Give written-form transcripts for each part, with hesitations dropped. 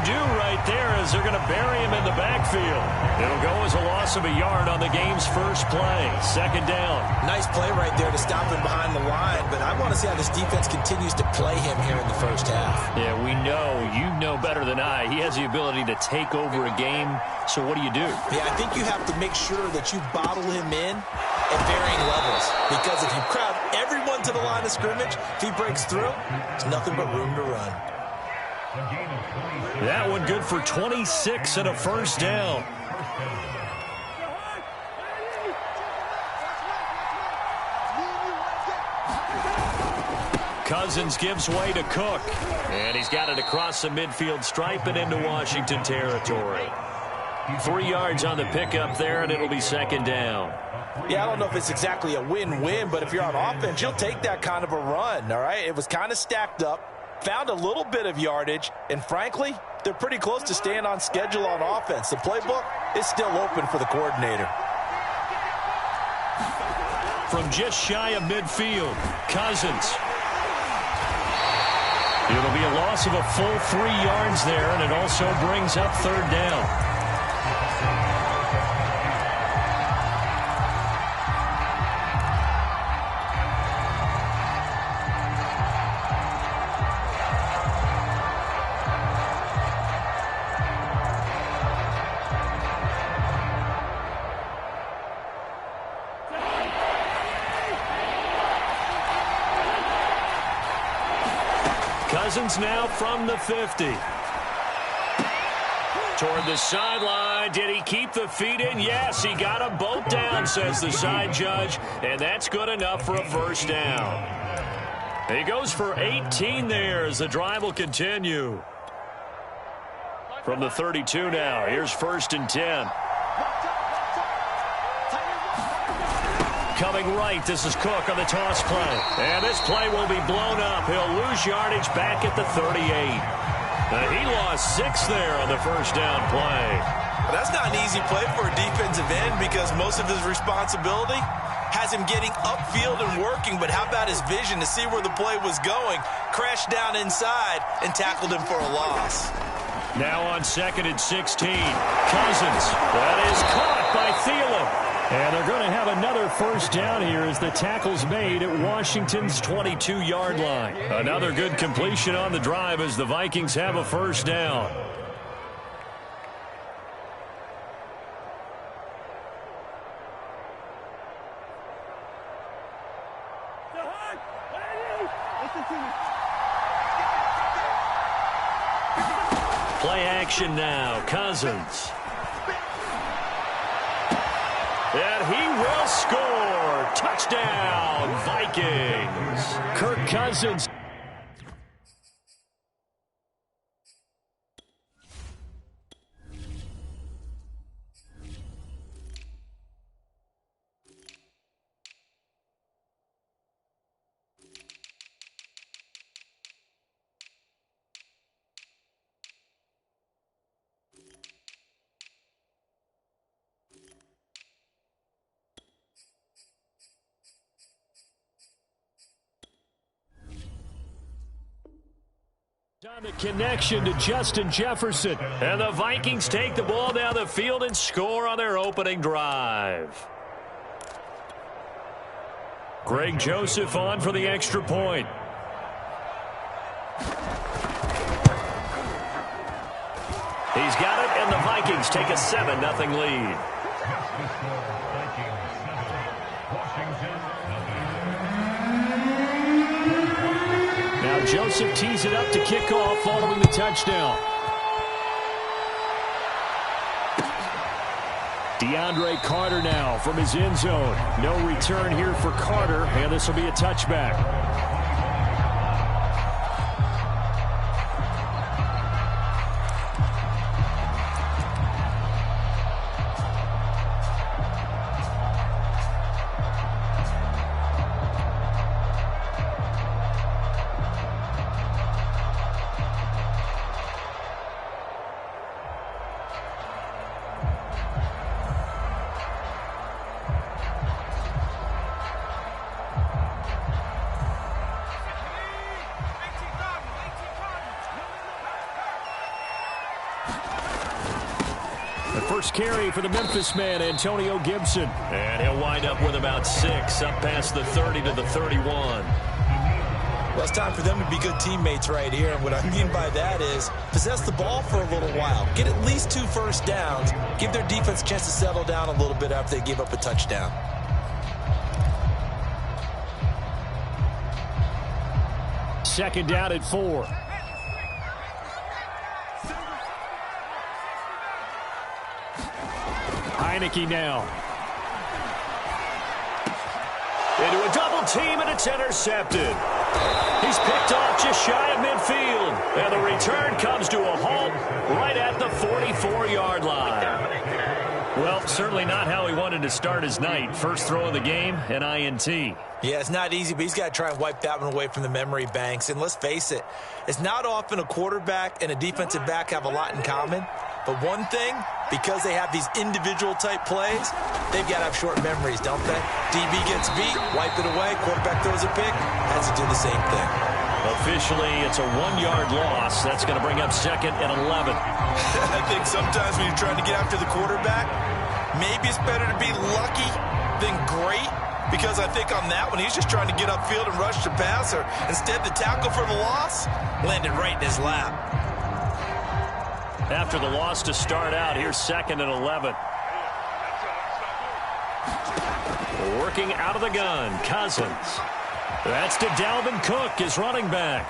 do right there is they're going to bury him in the backfield. It'll go as a loss of a yard on the game's first play. Second down. Nice play right there to stop him behind the line, but I want to see how this defense continues to play him here in the first half. Yeah, we know. You know better than I. He has the ability to take over a game, so what do you do? Yeah, I think you have to make sure that you bottle him in at varying levels, because if you crowd everyone to the line of scrimmage, if he breaks through, there's nothing but room to run. That one good for 26 and a first down. Cousins gives way to Cook. And he's got it across the midfield stripe and into Washington territory. 3 yards on the pickup there, and it'll be second down. Yeah, I don't know if it's exactly a win-win, but if you're on offense, you'll take that kind of a run, all right? It was kind of stacked up, found a little bit of yardage, and frankly, they're pretty close to staying on schedule on offense. The playbook is still open for the coordinator. From just shy of midfield, Cousins. It'll be a loss of a full 3 yards there, and it also brings up third down. Cousins now from the 50. Toward the sideline. Did he keep the feet in? Yes, he got them both down, says the side judge, and that's good enough for a first down. He goes for 18 there as the drive will continue. From the 32 now, here's first and 10. Coming right, this is Cook on the toss play. And this play will be blown up. He'll lose yardage back at the 38. He lost 6 there on the first down play. Well, that's not an easy play for a defensive end because most of his responsibility has him getting upfield and working, but how about his vision to see where the play was going, crashed down inside, and tackled him for a loss. Now on second and 16, Cousins. That is caught by Thielen. And they're going to have another first down here as the tackle's made at Washington's 22-yard line. Another good completion on the drive as the Vikings have a first down. Play action now, Cousins. And he will score. Touchdown, Vikings. Kirk Cousins. On the connection to Justin Jefferson. And the Vikings take the ball down the field and score on their opening drive. Greg Joseph on for the extra point. He's got it, and the Vikings take a 7-0 lead. Now Joseph tees it up to kick off following the touchdown. DeAndre Carter now from his end zone. No return here for Carter, and this will be a touchback. first carry for the Memphis man, Antonio Gibson. And he'll wind up with about 6, up past the 30 to the 31. Well, it's time for them to be good teammates right here. And what I mean by that is possess the ball for a little while. Get at least 2 first downs. Give their defense a chance to settle down a little bit after they give up a touchdown. Second down at 4. Heineke now. Into a double team, and it's intercepted. He's picked off just shy of midfield. And the return comes to a halt right at the 44-yard line. Well, certainly not how he wanted to start his night. First throw of the game, an INT. Yeah, it's not easy, but he's got to try and wipe that one away from the memory banks. And let's face it, it's not often a quarterback and a defensive back have a lot in common. But one thing, because they have these individual type plays, they've got to have short memories, don't they? DB gets beat, wipe it away, quarterback throws a pick, has to do the same thing. Officially, it's a 1-yard loss. That's going to bring up second and 11. I think sometimes when you're trying to get after the quarterback, maybe it's better to be lucky than great, because I think on that one, he's just trying to get upfield and rush the passer. Instead, the tackle for the loss landed right in his lap. After the loss to start out, here's second and 11. Working out of the gun, Cousins. That's to Dalvin Cook, his running back.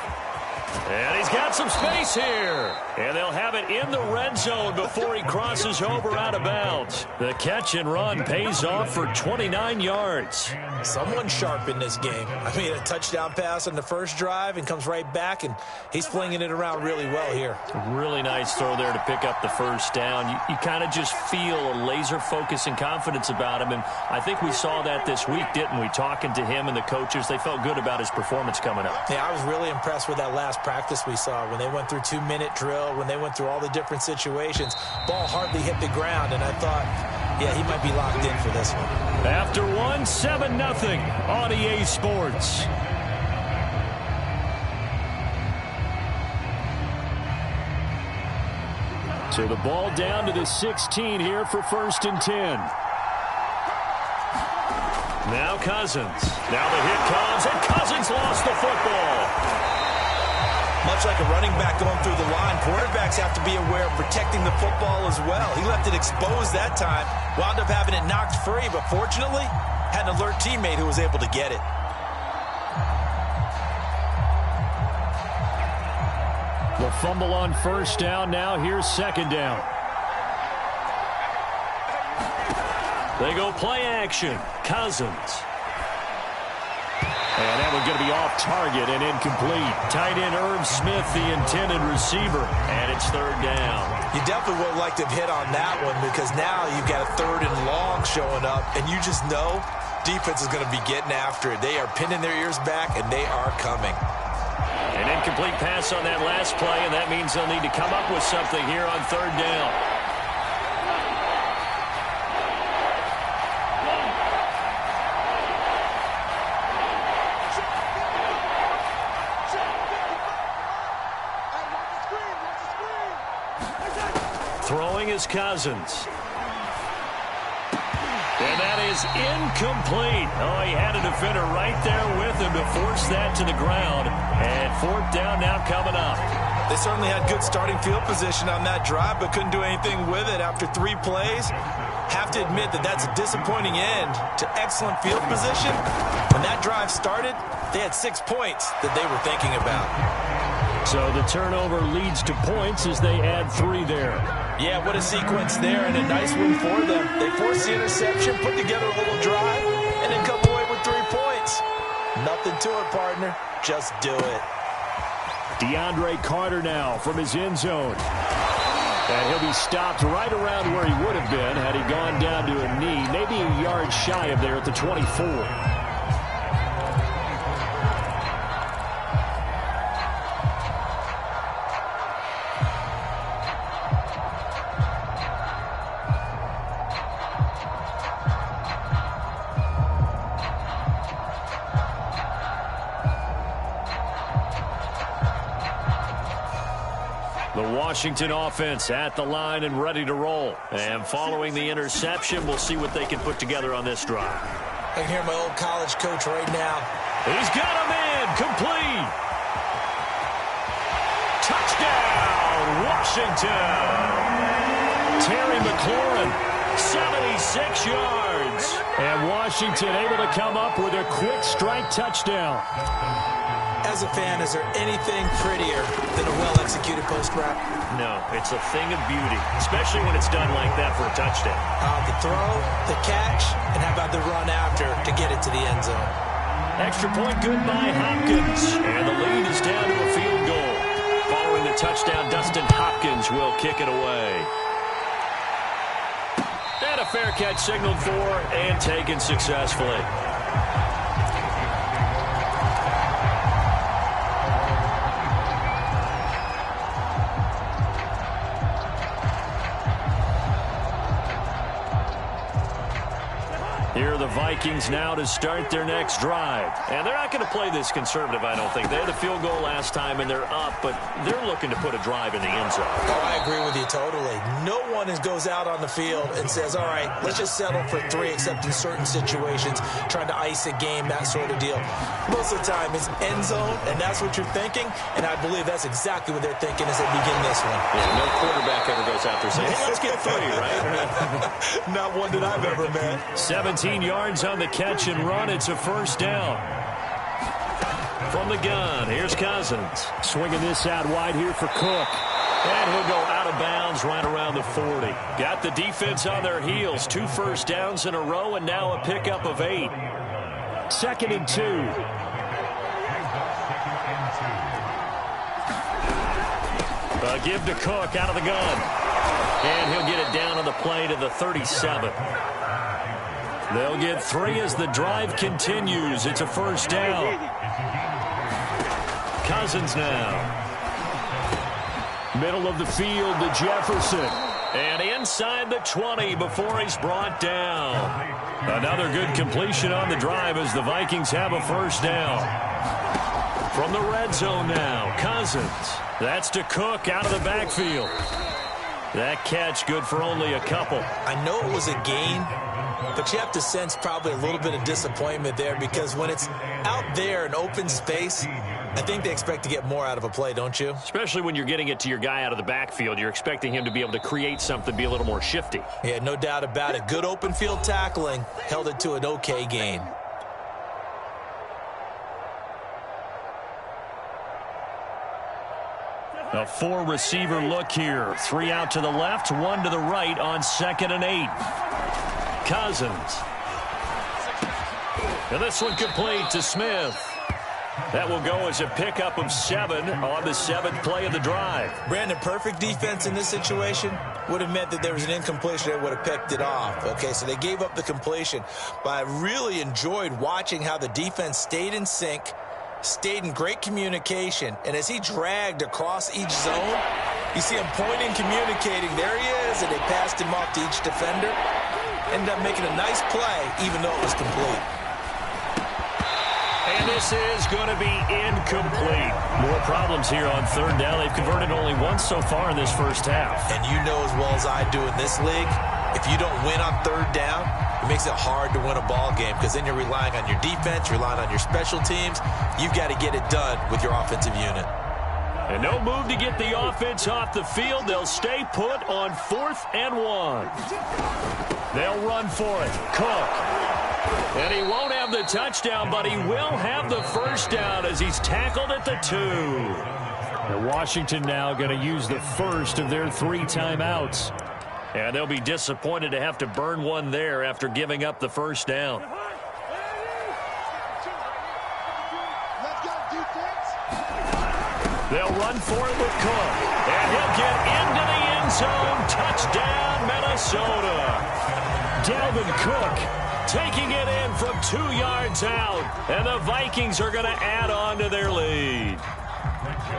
And he's got some space here. And they'll have it in the red zone before he crosses over out of bounds. The catch and run pays off for 29 yards. Someone sharp in this game. I mean, a touchdown pass on the first drive and comes right back, and he's flinging it around really well here. Really nice throw there to pick up the first down. You kind of just feel a laser focus and confidence about him, and I think we saw that this week, didn't we? Talking to him and the coaches, they felt good about his performance coming up. Yeah, I was really impressed with that last practice we saw when they went through 2-minute drill, when they went through all the different situations. Ball hardly hit the ground, and I thought, yeah, he might be locked in for this one. After 7-0 on EA Sports. So the ball down to the 16 here for 1st and 10. Now Cousins. Now the hit comes, and Cousins lost the football. Much like a running back going through the line, quarterbacks have to be aware of protecting the football as well. He left it exposed that time, wound up having it knocked free, but fortunately, had an alert teammate who was able to get it. The fumble on first down. Now here's second down. They go play action. Cousins. And that one's going to be off target and incomplete. Tight end Irv Smith, the intended receiver. And it's third down. You definitely would like to have hit on that one, because now you've got a 3rd and long showing up, and you just know defense is going to be getting after it. They are pinning their ears back, and they are coming. An incomplete pass on that last play, and that means they'll need to come up with something here on third down. Throwing is Cousins. And that is incomplete. Oh, he had a defender right there with him to force that to the ground. And 4th down now coming up. They certainly had good starting field position on that drive, but couldn't do anything with it after 3 plays. Have to admit that that's a disappointing end to excellent field position. When that drive started, they had 6 points that they were thinking about. So the turnover leads to points as they add 3 there. Yeah, what a sequence there, and a nice win for them. They forced the interception, put together a little drive, and then come away with 3 points. Nothing to it, partner. Just do it. DeAndre Carter now from his end zone. And he'll be stopped right around where he would have been had he gone down to a knee, maybe a yard shy of there at the 24. The Washington offense at the line and ready to roll. And following the interception, we'll see what they can put together on this drive. I can hear my old college coach right now. He's got him in. Complete. Touchdown, Washington. Terry McLaurin, 76 yards. And Washington able to come up with a quick strike touchdown. As a fan, is there anything prettier than a well-executed post route? No, it's a thing of beauty, especially when it's done like that for a touchdown. The throw, the catch, and how about the run after to get it to the end zone? Extra point good by Hopkins, and the lead is down to a field goal. Following the touchdown, Dustin Hopkins will kick it away. And a fair catch signaled for and taken successfully. Here are the Vikings now to start their next drive. And they're not going to play this conservative, I don't think. They had a field goal last time, and they're up, but they're looking to put a drive in the end zone. Oh, I agree with you totally. No one goes out on the field and says, all right, let's just settle for 3, except in certain situations, trying to ice a game, that sort of deal. Most of the time, it's end zone, and that's what you're thinking, and I believe that's exactly what they're thinking as they begin this one. Yeah, no quarterback ever goes out there saying, hey, let's get 3, right? Not one that I've ever met. 17 yards on the catch and run. It's a first down. From the gun, here's Cousins. Swinging this out wide here for Cook. And he'll go out of bounds right around the 40. Got the defense on their heels. 2 first downs in a row, and now a pickup of 8. 2nd and 2. A give to Cook out of the gun. And he'll get it down on the play to the 37. They'll get 3 as the drive continues. It's a first down. Cousins now. Middle of the field to Jefferson. And inside the 20 before he's brought down. Another good completion on the drive as the Vikings have a first down. From the red zone now, Cousins. That's to Cook out of the backfield. That catch good for only a couple. I know it was a gain, but you have to sense probably a little bit of disappointment there because when it's out there in open space, I think they expect to get more out of a play, don't you? Especially when you're getting it to your guy out of the backfield. You're expecting him to be able to create something, be a little more shifty. Yeah, no doubt about it. Good open field tackling held it to an okay gain. A 4-receiver look here. 3 out to the left, 1 to the right on 2nd and 8. Cousins. And this one complete to Smith. That will go as a pickup of 7 on the 7th play of the drive. Brandon, perfect defense in this situation would have meant that there was an incompletion. They would have picked it off. Okay, so they gave up the completion. But I really enjoyed watching how the defense stayed in sync, stayed in great communication, and as he dragged across each zone, you see him pointing, communicating. There he is, and they passed him off to each defender. Ended up making a nice play, even though it was complete. And this is going to be incomplete. More problems here on 3rd down. They've converted only once so far in this first half. And you know as well as I do in this league, if you don't win on 3rd down, it makes it hard to win a ball game because then you're relying on your defense, you're relying on your special teams. You've got to get it done with your offensive unit. And no move to get the offense off the field. They'll stay put on 4th and 1. They'll run for it. Cook. And he won't have the touchdown, but he will have the first down as he's tackled at the 2. And Washington now going to use the first of their 3 timeouts. And they'll be disappointed to have to burn one there after giving up the first down. They'll run for it with Cook. And he'll get into the end zone. Touchdown, Minnesota. Dalvin Cook taking it in from 2 yards out. And the Vikings are going to add on to their lead.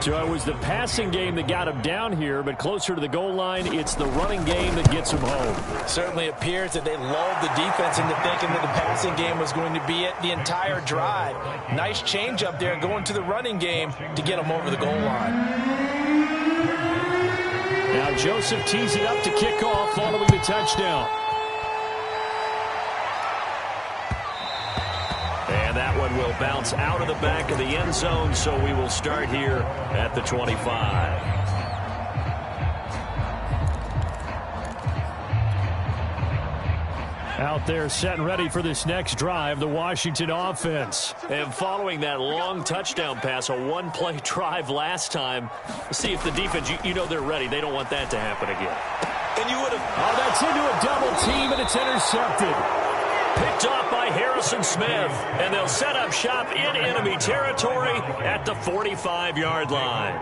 So it was the passing game that got him down here, but closer to the goal line, it's the running game that gets him home. Certainly appears that they lulled the defense into thinking that the passing game was going to be it the entire drive. Nice change up there going to the running game to get them over the goal line. Now Joseph tees it up to kick off following the touchdown. And that one will bounce out of the back of the end zone, so we will start here at the 25. Out there set and ready for this next drive, the Washington offense. And following that long touchdown pass, a one-play drive last time, let's see if the defense, you know they're ready. They don't want that to happen again. And you would have... Oh, that's into a double team, and it's intercepted. Picked off by Harrison Smith, and they'll set up shop in enemy territory at the 45-yard line.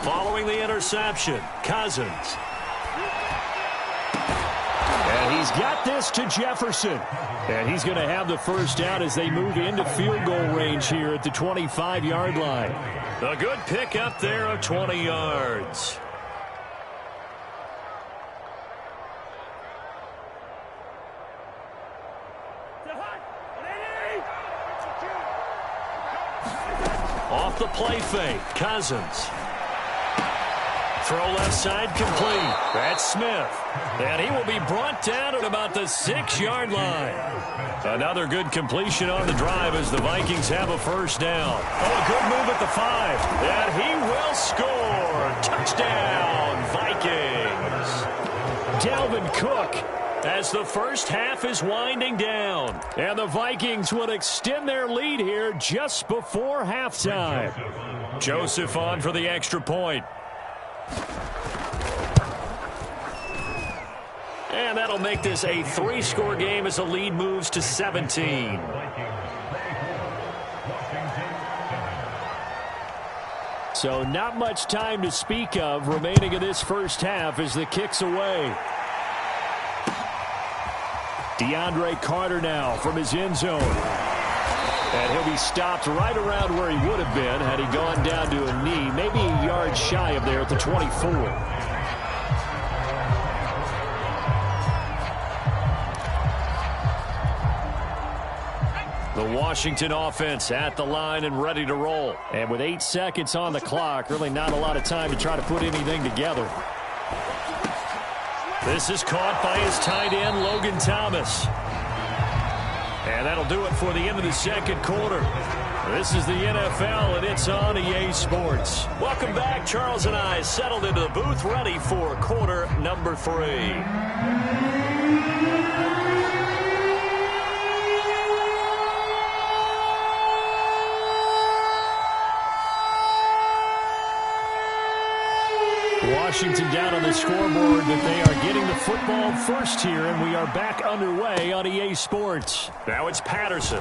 Following the interception, Cousins. And he's got this to Jefferson. And he's going to have the first down as they move into field goal range here at the 25-yard line. A good pick up there of 20 yards. Off the play fake, Cousins. Throw left side complete. That's Smith. And he will be brought down at about the 6-yard line. Another good completion on the drive as the Vikings have a first down. Oh, a good move at the 5. And he will score. Touchdown, Vikings. Dalvin Cook as the first half is winding down. And the Vikings will extend their lead here just before halftime. Joseph on for the extra point. And that'll make this a 3-score game as the lead moves to 17. So not much time to speak of remaining in this first half as the kick's away. DeAndre Carter now from his end zone. And he'll be stopped right around where he would have been had he gone down to a knee, maybe a yard shy of there at the 24. The Washington offense at the line and ready to roll. And with 8 seconds on the clock, really not a lot of time to try to put anything together. This is caught by his tight end, Logan Thomas. And that'll do it for the end of the second quarter. This is the NFL, and it's on EA Sports. Welcome back. Charles and I settled into the booth, ready for quarter number 3. Washington down on the scoreboard, but they are getting the football first here, and we are back underway on EA Sports. Now it's Patterson.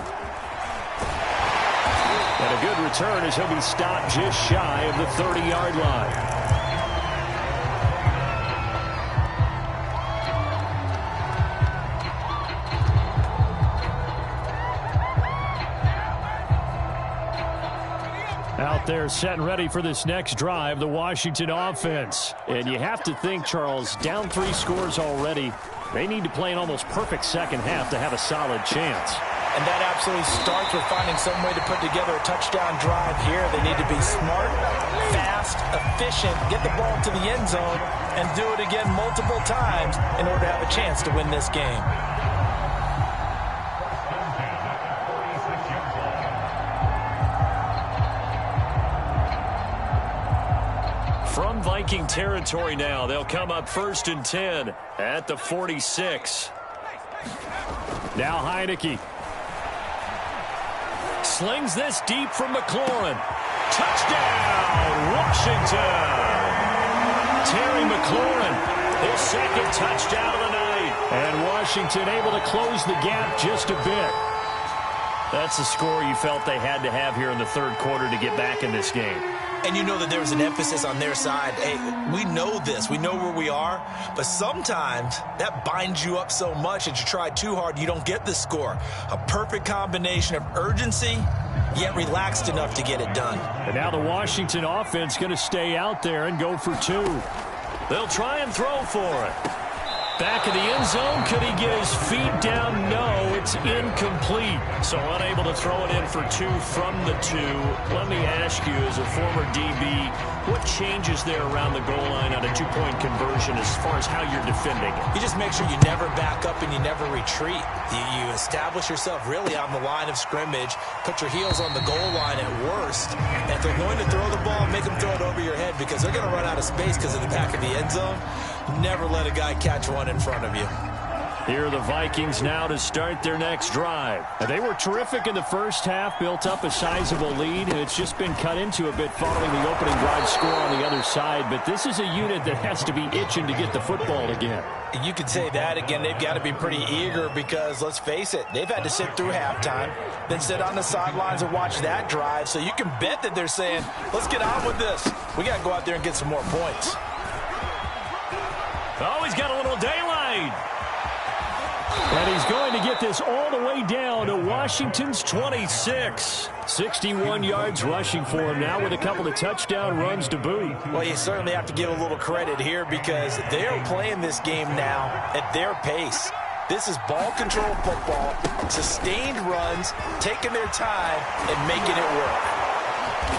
And a good return as he'll be stopped just shy of the 30-yard line. Out there set and ready for this next drive, the Washington offense. And you have to think, Charles, down 3 scores already. They need to play an almost perfect second half to have a solid chance. And that absolutely starts with finding some way to put together a touchdown drive here. They need to be smart, fast, efficient, get the ball to the end zone, and do it again multiple times in order to have a chance to win this game. From Viking territory now, they'll come up 1st and 10 at the 46. Now Heineke. Slings this deep from McLaurin. Touchdown, Washington! Terry McLaurin, his second touchdown of the night. And Washington able to close the gap just a bit. That's the score you felt they had to have here in the third quarter to get back in this game. And you know that there's an emphasis on their side. Hey, we know this. We know where we are. But sometimes that binds you up so much that you try too hard, you don't get the score. A perfect combination of urgency, yet relaxed enough to get it done. And now the Washington offense going to stay out there and go for 2. They'll try and throw for it. Back of the end zone. Could he get his feet down? No, it's incomplete. So unable to throw it in for 2 from the 2. Let me ask you, as a former DB, what changes there around the goal line on a 2-point conversion as far as how you're defending it? You just make sure you never back up and you never retreat. You establish yourself really on the line of scrimmage, put your heels on the goal line at worst, and if they're going to throw the ball, make them throw it over your head because they're going to run out of space because of the back of the end zone. Never let a guy catch one in front of you. Here are the Vikings now to start their next drive. They were terrific in the first half, built up a sizable lead, and it's just been cut into a bit following the opening drive score on the other side. But this is a unit that has to be itching to get the football again. You could say that again. They've got to be pretty eager because, let's face it, they've had to sit through halftime, then sit on the sidelines and watch that drive. So you can bet that they're saying, let's get on with this. We got to go out there and get some more points. Oh, he's got a little daylight. And he's going to get this all the way down to Washington's 26. 61 yards rushing for him now with a couple of touchdown runs to boot. Well, you certainly have to give a little credit here because they're playing this game now at their pace. This is ball control football, sustained runs, taking their time and making it work.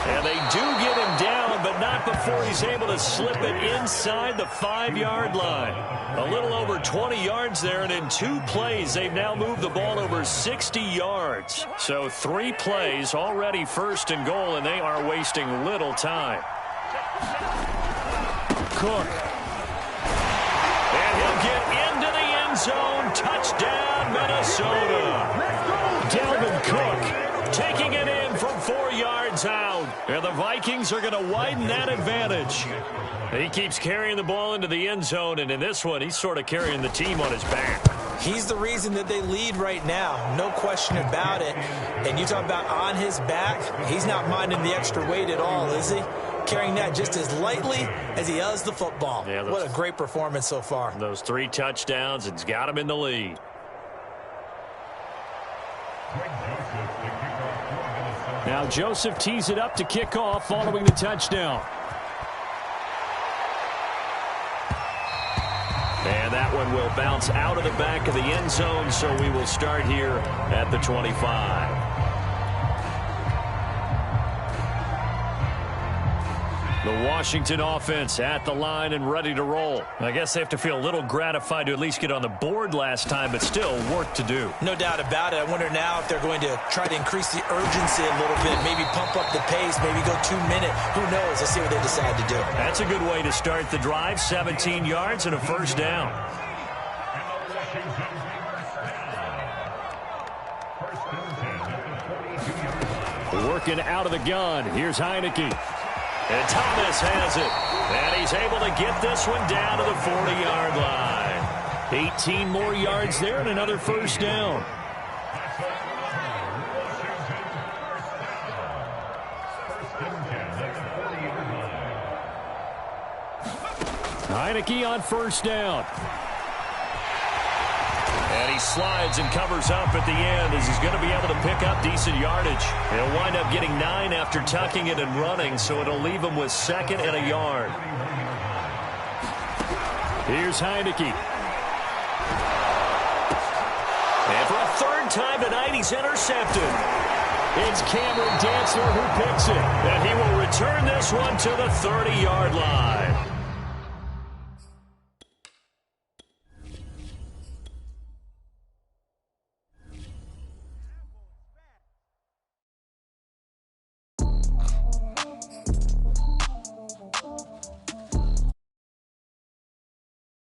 And they do get him down, but not before he's able to slip it inside the 5-yard line. A little over 20 yards there, and in 2 plays, they've now moved the ball over 60 yards. So 3 plays, already first and goal, and they are wasting little time. Cook. And he'll get into the end zone. Touchdown, Minnesota. Dalvin Cook taking it in from 4 yards out. And the Vikings are going to widen that advantage. He keeps carrying the ball into the end zone, and in this one, he's sort of carrying the team on his back. He's the reason that they lead right now, no question about it. And you talk about on his back, he's not minding the extra weight at all, is he? Carrying that just as lightly as he does the football. Yeah, what a great performance so far. Those 3 touchdowns, it's got him in the lead. Now Joseph tees it up to kick off following the touchdown. And that one will bounce out of the back of the end zone, so we will start here at the 25. The Washington offense at the line and ready to roll. I guess they have to feel a little gratified to at least get on the board last time, but still work to do. No doubt about it. I wonder now if they're going to try to increase the urgency a little bit, maybe pump up the pace, maybe go 2-minute. Who knows? Let's see what they decide to do. That's a good way to start the drive. 17 yards and a first down. Working out of the gun. Here's Heineke. And Thomas has it. And he's able to get this one down to the 40-yard line. 18 more yards there and another first down. Heineke on first down. And he slides and covers up at the end as he's going to be able to pick up decent yardage. He'll wind up getting 9 after tucking it and running, so it'll leave him with 2nd and a yard. Here's Heineke. And for a 3rd time tonight, he's intercepted. It's Cameron Dantzler who picks it. And he will return this one to the 30-yard line.